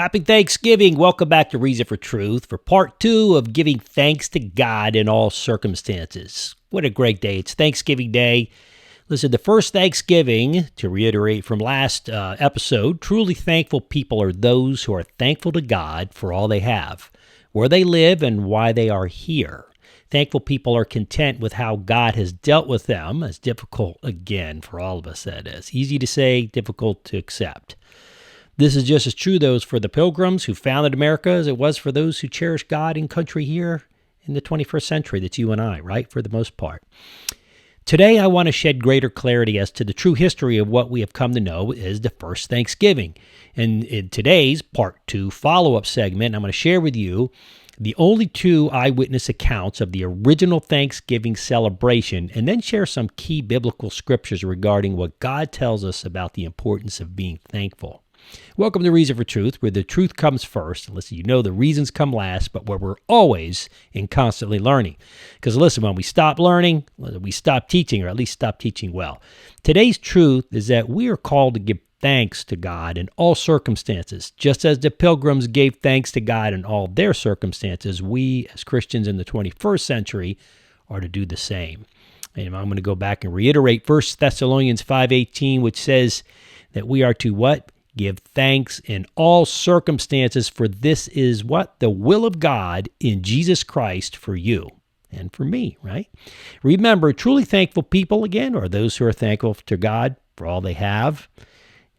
Happy Thanksgiving. Welcome back to Reason for Truth for part 2 of giving thanks to God in all circumstances. What a great day. It's Thanksgiving Day. Listen, the first Thanksgiving, to reiterate from last episode, truly thankful people are those who are thankful to God for all they have, where they live, and why they are here. Thankful people are content with how God has dealt with them, as difficult, again, for all of us, that is. Easy to say, difficult to accept. This is just as true, though, for the Pilgrims who founded America as it was for those who cherish God and country here in the 21st century. That's you and I, right, for the most part. Today, I want to shed greater clarity as to the true history of what we have come to know as the first Thanksgiving. And in today's Part 2 follow-up segment, I'm going to share with you the only 2 eyewitness accounts of the original Thanksgiving celebration, and then share some key biblical scriptures regarding what God tells us about the importance of being thankful. Welcome to Reason for Truth, where the truth comes first. And listen, you know the reasons come last, but where we're always and constantly learning. Because listen, when we stop learning, we stop teaching, or at least stop teaching well. Today's truth is that we are called to give thanks to God in all circumstances. Just as the Pilgrims gave thanks to God in all their circumstances, we as Christians in the 21st century are to do the same. And I'm going to go back and reiterate 1 Thessalonians 5:18, which says that we are to what? Give thanks in all circumstances, for this is what? The will of God in Jesus Christ for you and for me, right? Remember, truly thankful people, again, are those who are thankful to God for all they have,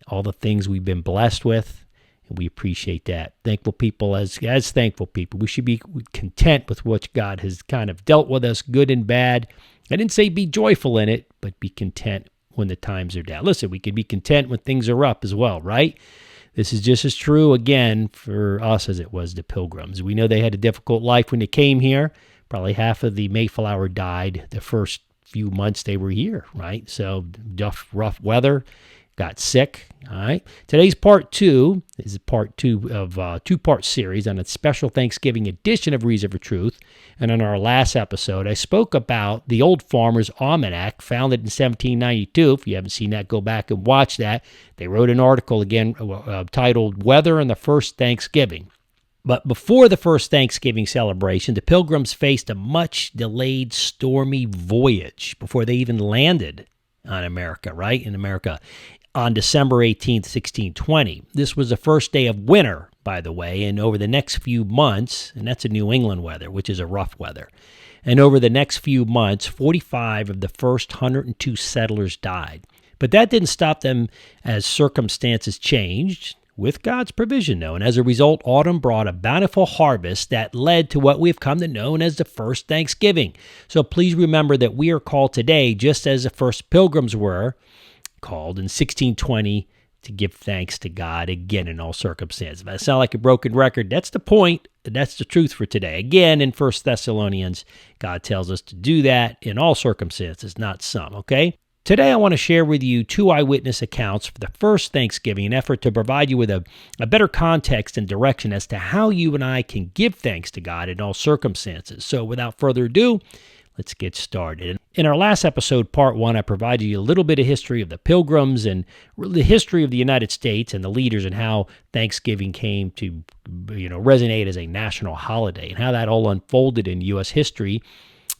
all the things we've been blessed with, and we appreciate that. Thankful people, as thankful people, we should be content with what God has kind of dealt with us, good and bad. I didn't say be joyful in it, but be content when the times are down. Listen, we can be content when things are up as well, right? This is just as true, again, for us as it was the Pilgrims. We know they had a difficult life when they came here. Probably half of the Mayflower died the first few months they were here, right? So rough weather, got sick, all right? Today's part 2 is part 2 of a 2-part series on a special Thanksgiving edition of Reason for Truth. And in our last episode, I spoke about the Old Farmer's Almanac, founded in 1792. If you haven't seen that, go back and watch that. They wrote an article, again, titled Weather and the First Thanksgiving. But before the first Thanksgiving celebration, the Pilgrims faced a much-delayed stormy voyage before they even landed on America, right? In America, on December 18th, 1620. This was the first day of winter, by the way, and over the next few months, and that's a New England weather, which is a rough weather, and over the next few months, 45 of the first 102 settlers died. But that didn't stop them as circumstances changed, with God's provision, though, and as a result, autumn brought a bountiful harvest that led to what we've come to know as the first Thanksgiving. So please remember that we are called today, just as the first Pilgrims were called in 1620, to give thanks to God, again, in all circumstances. If I sound like a broken record, that's the point. That's the truth for today. Again, in 1 Thessalonians, God tells us to do that in all circumstances, not some, okay? Today, I want to share with you 2 eyewitness accounts for the first Thanksgiving, an effort to provide you with a better context and direction as to how you and I can give thanks to God in all circumstances. So without further ado, let's get started. In our last episode, part 1, I provided you a little bit of history of the Pilgrims and the history of the United States and the leaders, and how Thanksgiving came to, resonate as a national holiday, and how that all unfolded in U.S. history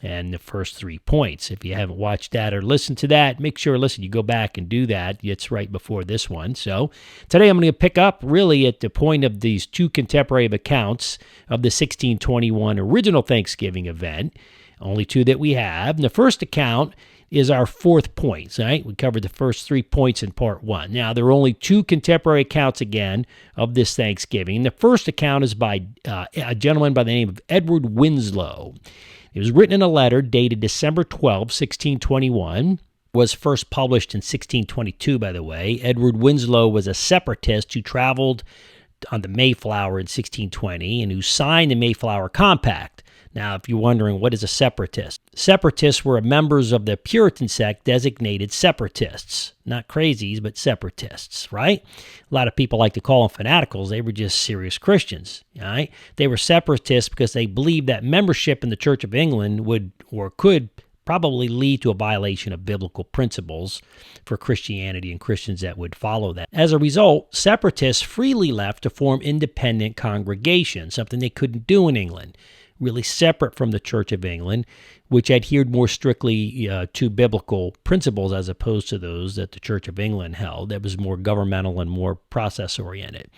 and the first 3 points. If you haven't watched that or listened to that, make sure, you go back and do that. It's right before this one. So today I'm going to pick up really at the point of these 2 contemporary accounts of the 1621 original Thanksgiving event. Only 2 that we have. And the first account is our 4th point, right? We covered the first 3 points in part 1. Now, there are only 2 contemporary accounts, again, of this Thanksgiving. The first account is by a gentleman by the name of Edward Winslow. It was written in a letter dated December 12, 1621. Was first published in 1622, by the way. Edward Winslow was a separatist who traveled on the Mayflower in 1620 and who signed the Mayflower Compact. Now, if you're wondering, what is a separatist? Separatists were members of the Puritan sect designated separatists. Not crazies, but separatists, right? A lot of people like to call them fanaticals. They were just serious Christians, all right? They were separatists because they believed that membership in the Church of England would or could probably lead to a violation of biblical principles for Christianity and Christians that would follow that. As a result, separatists freely left to form independent congregations, something they couldn't do in England, really separate from the Church of England, which adhered more strictly to biblical principles as opposed to those that the Church of England held, that was more governmental and more process-oriented.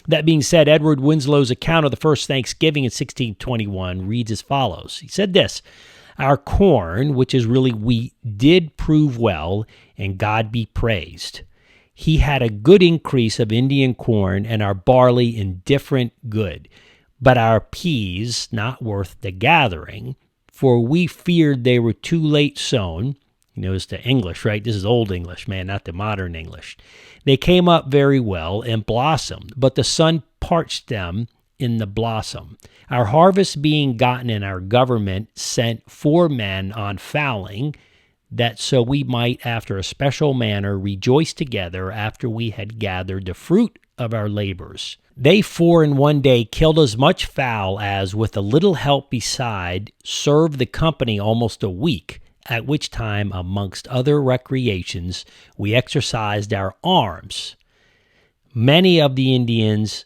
That being said, Edward Winslow's account of the first Thanksgiving in 1621 reads as follows. He said this, "Our corn, which is really wheat, did prove well, and God be praised. He had a good increase of Indian corn, and our barley indifferent good. But our peas not worth the gathering, for we feared they were too late sown." You notice the English, right? This is Old English, man, not the modern English. "They came up very well and blossomed, but the sun parched them in the blossom. Our harvest being gotten and our government sent 4 men on fowling, that so we might after a special manner rejoice together after we had gathered the fruit of our labors. They 4 in one day killed as much fowl as, with a little help beside, served the company almost a week, at which time, amongst other recreations, we exercised our arms. Many of the Indians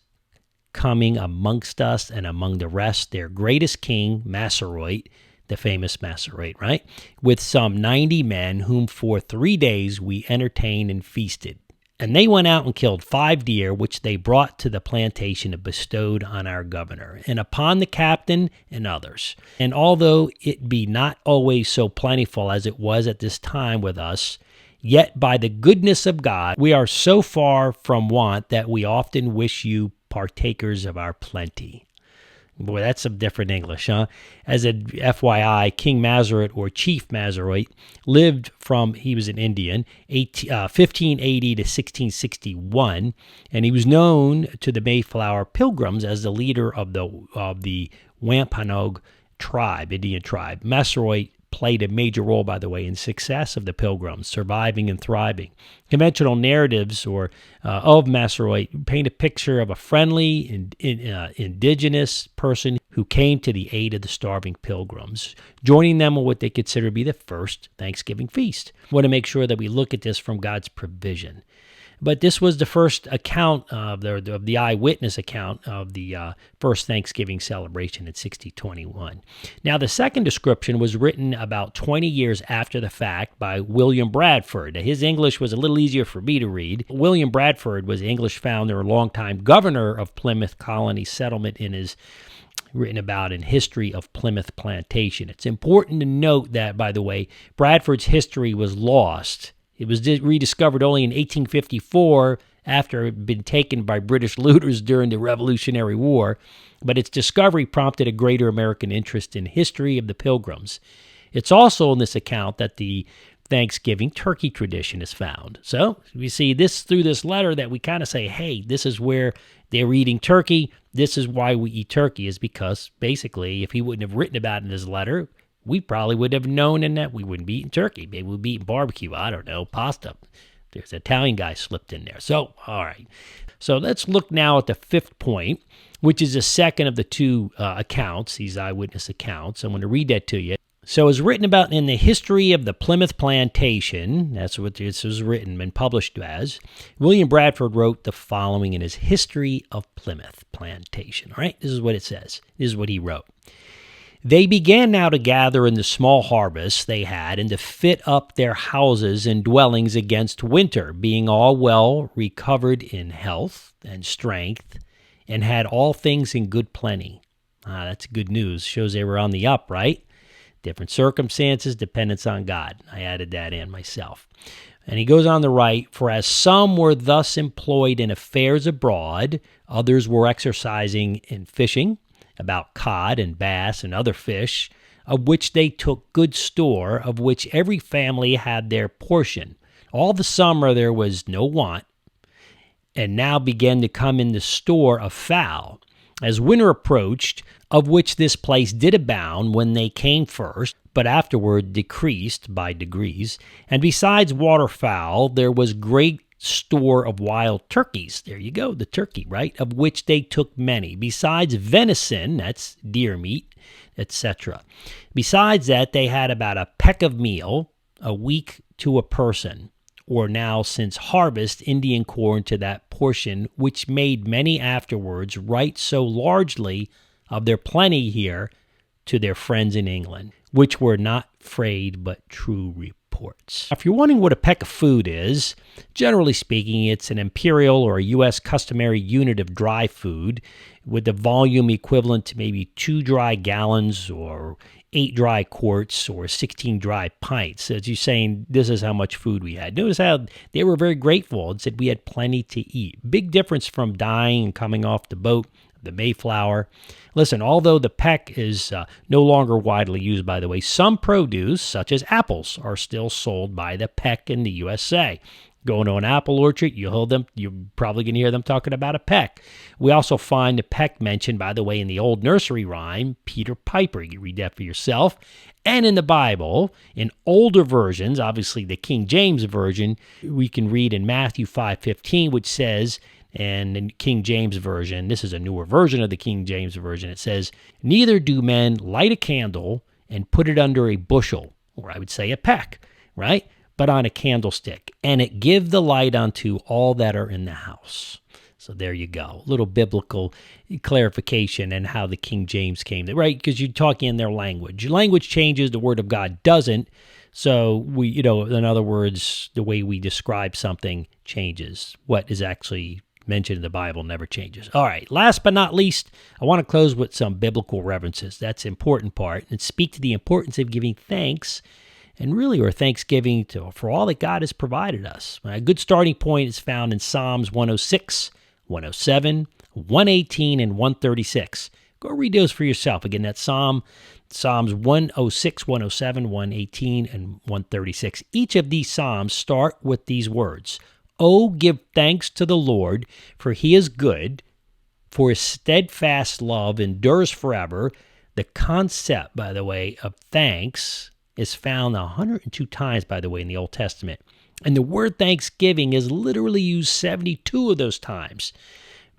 coming amongst us, and among the rest, their greatest king, Massaroit," the famous Massaroit, right? "with some 90 men, whom for 3 days we entertained and feasted. And they went out and killed 5 deer, which they brought to the plantation and bestowed on our governor, and upon the captain and others. And although it be not always so plentiful as it was at this time with us, yet by the goodness of God we are so far from want that we often wish you partakers of our plenty." Boy, that's some different English, huh? As a FYI, King Massaroit, or Chief Massaroit, lived from, he was an Indian, 1580 to 1661, and he was known to the Mayflower Pilgrims as the leader of the Wampanoag tribe, Indian tribe. Massaroit played a major role, by the way, in success of the Pilgrims, surviving and thriving. Conventional narratives of Massaroit paint a picture of a friendly, indigenous person who came to the aid of the starving Pilgrims, joining them on what they consider to be the first Thanksgiving feast. I want to make sure that we look at this from God's provision. But this was the first account of the eyewitness account of the first Thanksgiving celebration in 1621. Now, the second description was written about 20 years after the fact by William Bradford. His English was a little easier for me to read. William Bradford was the English founder and longtime governor of Plymouth Colony Settlement in his written about in History of Plymouth Plantation. It's important to note that, by the way, Bradford's history was lost. It was rediscovered only in 1854 after it had been taken by British looters during the Revolutionary War, but its discovery prompted a greater American interest in history of the Pilgrims. It's also in this account that the Thanksgiving turkey tradition is found. So we see this through this letter that we kind of say, hey, this is where they're eating turkey. This is why we eat turkey, is because basically if he wouldn't have written about it in his letter, we probably would have known in that we wouldn't be eating turkey. Maybe we'd be eating barbecue. I don't know, pasta. There's an Italian guy slipped in there. So, all right. So let's look now at the 5th point, which is the second of the 2 accounts, these eyewitness accounts. I'm going to read that to you. So it's written about in the History of the Plymouth Plantation. That's what this was written and published as. William Bradford wrote the following in his History of Plymouth Plantation. All right, this is what it says. This is what he wrote. "They began now to gather in the small harvests they had, and to fit up their houses and dwellings against winter, being all well recovered in health and strength, and had all things in good plenty." That's good news. Shows they were on the up, right? Different circumstances, dependence on God. I added that in myself. And he goes on to write, "For as some were thus employed in affairs abroad, others were exercising in fishing, about cod and bass and other fish, of which they took good store, of which every family had their portion. All the summer there was no want, and now began to come in the store of fowl. As winter approached, of which this place did abound when they came first, but afterward decreased by degrees. And besides waterfowl, there was great store of wild turkeys." There you go, the turkey, right? "Of which they took many. Besides venison," that's deer meat, etc. Besides that, they had about a peck of meal a week to a person, or now since harvest Indian corn to that portion, which made many afterwards write so largely of their plenty here to their friends in England, which were not frayed but true reports. If you're wondering what a peck of food is, generally speaking, it's an imperial or a U.S. customary unit of dry food with the volume equivalent to maybe 2 dry gallons or 8 dry quarts or 16 dry pints. As you're saying, this is how much food we had. Notice how they were very grateful and said we had plenty to eat. Big difference from dying and coming off the boat, the Mayflower. Listen, although the peck is no longer widely used, by the way, some produce, such as apples, are still sold by the peck in the USA. Going to an apple orchard, you're probably going to hear them talking about a peck. We also find the peck mentioned, by the way, in the old nursery rhyme, Peter Piper. You read that for yourself. And in the Bible, in older versions, obviously the King James Version, we can read in Matthew 5:15, which says, and in King James Version, this is a newer version of the King James Version, it says, "Neither do men light a candle and put it under a bushel," or I would say a peck, right? "But on a candlestick, and it give the light unto all that are in the house." So there you go. A little biblical clarification and how the King James came, right? Because you're talking in their language. Language changes, the Word of God doesn't. So we, in other words, the way we describe something changes. What is actually mentioned in the Bible never changes. All right, last but not least, I want to close with some biblical references. That's the important part, and speak to the importance of giving thanks and really our thanksgiving for all that God has provided us. A good starting point is found in Psalms 106, 107, 118, and 136. Go read those for yourself. Again, that's Psalms 106, 107, 118, and 136. Each of these psalms start with these words: "Oh, give thanks to the Lord, for he is good, for his steadfast love endures forever." The concept, by the way, of thanks is found 102 times, by the way, in the Old Testament. And the word thanksgiving is literally used 72 of those times.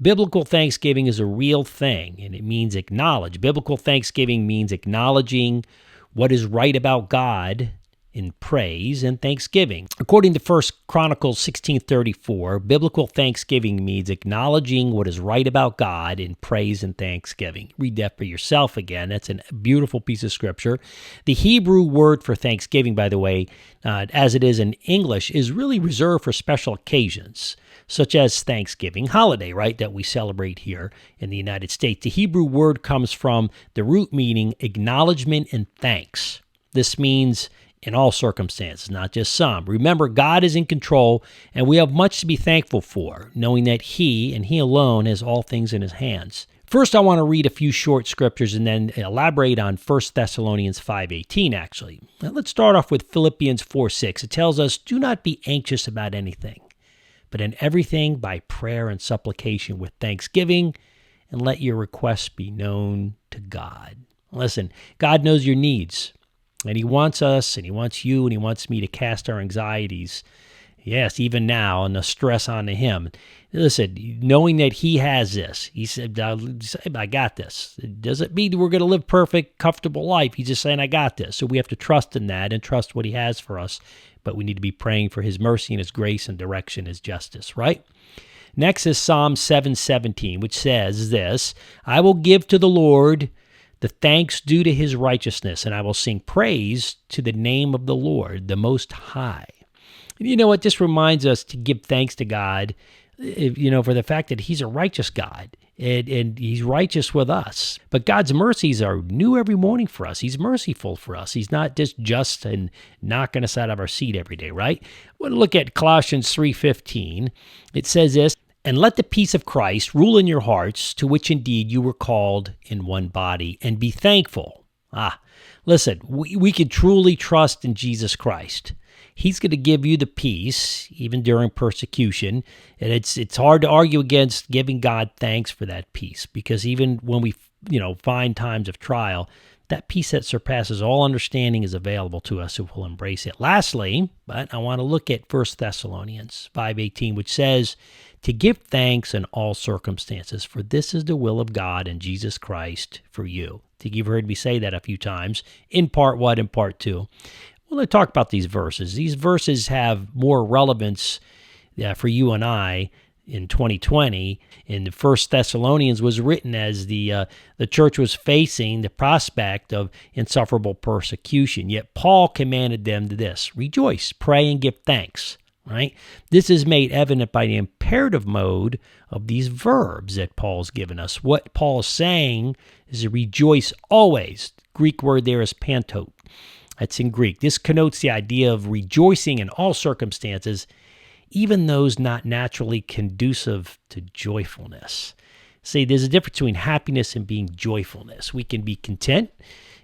Biblical thanksgiving is a real thing, and it means acknowledge. Biblical thanksgiving means acknowledging what is right about God in praise and thanksgiving. According to 1 Chronicles 16:34, biblical thanksgiving means acknowledging what is right about God in praise and thanksgiving. Read that for yourself again. That's a beautiful piece of scripture. The Hebrew word for thanksgiving, by the way, as it is in English, is really reserved for special occasions, such as Thanksgiving holiday, right, that we celebrate here in the United States. The Hebrew word comes from the root meaning acknowledgement and thanks. This means in all circumstances, not just some. Remember, God is in control, and we have much to be thankful for, knowing that He and He alone has all things in His hands. First, I want to read a few short scriptures and then elaborate on 1 Thessalonians 5:18, actually. Now, let's start off with Philippians 4:6. It tells us, "Do not be anxious about anything, but in everything by prayer and supplication with thanksgiving, and let your requests be known to God." Listen, God knows your needs. And He wants us, and He wants you, and He wants me to cast our anxieties, yes, even now, and the stress onto Him. Listen, knowing that He has this, He said, "I got this." It doesn't mean we're going to live perfect, comfortable life. He's just saying, "I got this." So we have to trust in that and trust what He has for us. But we need to be praying for His mercy and His grace and direction, His justice, right? Next is Psalm 7:17, which says this: "I will give to the Lord the thanks due to His righteousness, and I will sing praise to the name of the Lord, the Most High." And you know what? This reminds us to give thanks to God, for the fact that He's a righteous God, and He's righteous with us. But God's mercies are new every morning for us. He's merciful for us. He's not just and knocking us out of our seat every day, right? I want to look at Colossians 3:15. It says this: "And let the peace of Christ rule in your hearts, to which indeed you were called in one body, and be thankful." Listen, we can truly trust in Jesus Christ. He's going to give you the peace, even during persecution. And it's hard to argue against giving God thanks for that peace, because even when we find times of trial, That peace that surpasses all understanding is available to us if we'll embrace it. Lastly, but I want to look at 1 Thessalonians 5:18, which says, to give thanks in all circumstances, for this is the will of God in Jesus Christ for you. I think you've heard me say that a few times in part 1 and part 2. Well, let's talk about these verses. These verses have more relevance for you and I in 2020. And the First Thessalonians was written as the church was facing the prospect of insufferable persecution. Yet Paul commanded them to this: rejoice, pray, and give thanks. Right? This is made evident by the imperative mode of these verbs that Paul's given us. What Paul is saying is to rejoice always. Greek word there is pantot. That's in Greek. This connotes the idea of rejoicing in all circumstances, even those not naturally conducive to joyfulness. See, there's a difference between happiness and being joyfulness. We can be content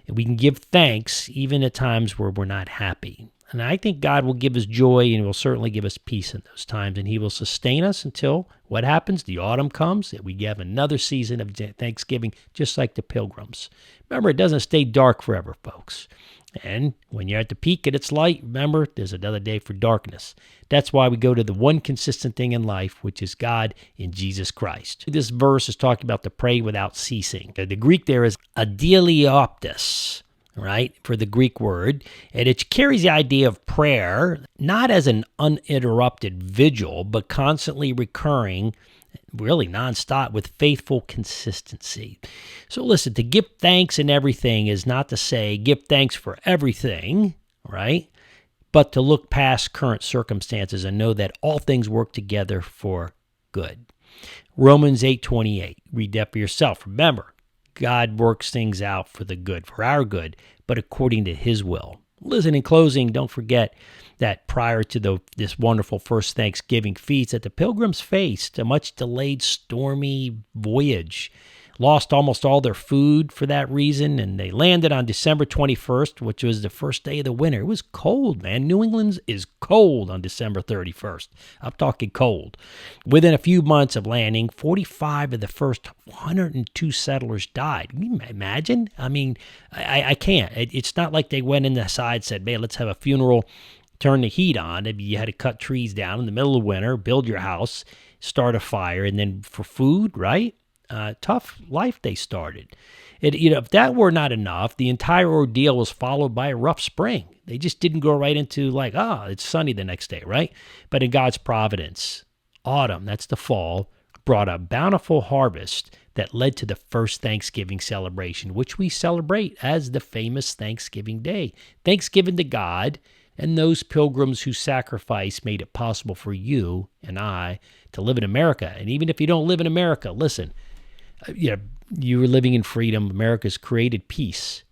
and we can give thanks even at times where we're not happy. And I think God will give us joy and will certainly give us peace in those times. And he will sustain us until what happens? The autumn comes, that we have another season of Thanksgiving, just like the pilgrims. Remember, it doesn't stay dark forever, folks. And when you're at the peak at its light, remember, there's another day for darkness. That's why we go to the one consistent thing in life, which is God in Jesus Christ. This verse is talking about to pray without ceasing. The Greek there is adelioptis, right, for the Greek word, and it carries the idea of prayer, not as an uninterrupted vigil, but constantly recurring, really nonstop, with faithful consistency. So listen, to give thanks in everything is not to say give thanks for everything, right, but to look past current circumstances and know that all things work together for good. Romans 8:28, read that for yourself. Remember, God works things out for the good, for our good, but according to his will. Listen, in closing, don't forget that prior to this wonderful first Thanksgiving feast, that the pilgrims faced a much delayed stormy voyage, lost almost all their food for that reason, and they landed on December 21st, which was the first day of the winter. It was cold, man. New England is cold on December 31st. I'm talking cold. Within a few months of landing, 45 of the first 102 settlers died. Can you imagine? I mean, I can't. It's not like they went in the side, said, man, let's have a funeral, turn the heat on. Maybe you had to cut trees down in the middle of winter, build your house, start a fire, and then for food, right? Tough life they started. If that were not enough, the entire ordeal was followed by a rough spring. They just didn't go right into like, it's sunny the next day, right? But in God's providence, autumn, that's the fall, brought a bountiful harvest that led to the first Thanksgiving celebration, which we celebrate as the famous Thanksgiving Day. Thanksgiving to God and those pilgrims whose sacrifice made it possible for you and I to live in America. And even if you don't live in America, listen, you were living in freedom. America's created peace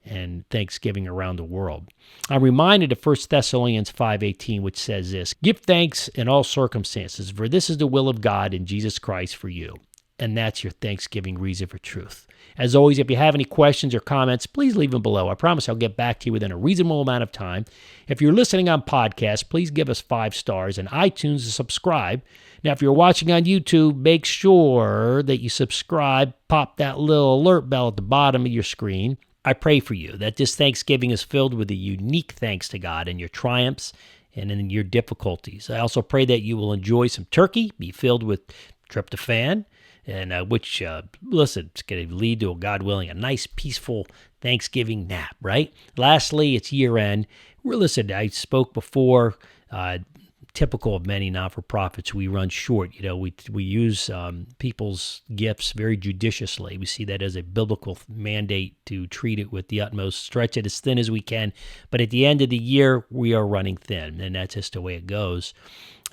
and thanksgiving around the world. I'm reminded of 1 Thessalonians 5:18, which says this: give thanks in all circumstances, for this is the will of God in Jesus Christ for you. And that's your Thanksgiving reason for truth. As always, if you have any questions or comments, please leave them below. I promise I'll get back to you within a reasonable amount of time. If you're listening on podcast, please give us 5 stars and iTunes to subscribe. Now, if you're watching on YouTube, make sure that you subscribe. Pop that little alert bell at the bottom of your screen. I pray for you that this Thanksgiving is filled with a unique thanks to God in your triumphs and in your difficulties. I also pray that you will enjoy some turkey, be filled with tryptophan, and which, listen, it's going to lead to, God willing, a nice, peaceful Thanksgiving nap, right? Lastly, it's year-end. Listen, I spoke before, typical of many not-for-profits, we run short. We use people's gifts very judiciously. We see that as a biblical mandate to treat it with the utmost, stretch it as thin as we can. But at the end of the year, we are running thin, and that's just the way it goes.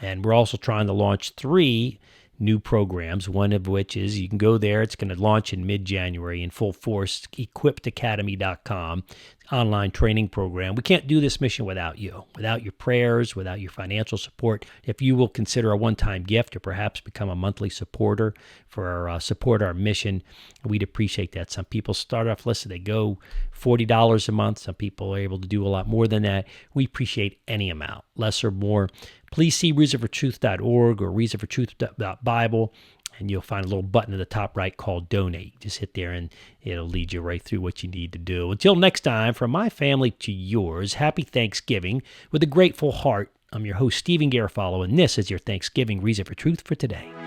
And we're also trying to launch 3 new programs, one of which is, you can go there, it's going to launch in mid-January in full force, equippedacademy.com, online training program. We can't do this mission without you, without your prayers, without your financial support. If you will consider a one-time gift or perhaps become a monthly supporter for support our mission, we'd appreciate that. Some people start off, listen, they go $40 a month. Some people are able to do a lot more than that. We appreciate any amount, less or more. Please see reasonfortruth.org or reasonfortruth.bible And you'll find a little button at the top right called Donate. Just hit there and it'll lead you right through what you need to do. Until next time, from my family to yours, happy Thanksgiving with a grateful heart. I'm your host, Stephen Garofalo, and this is your Thanksgiving Reason for Truth for today.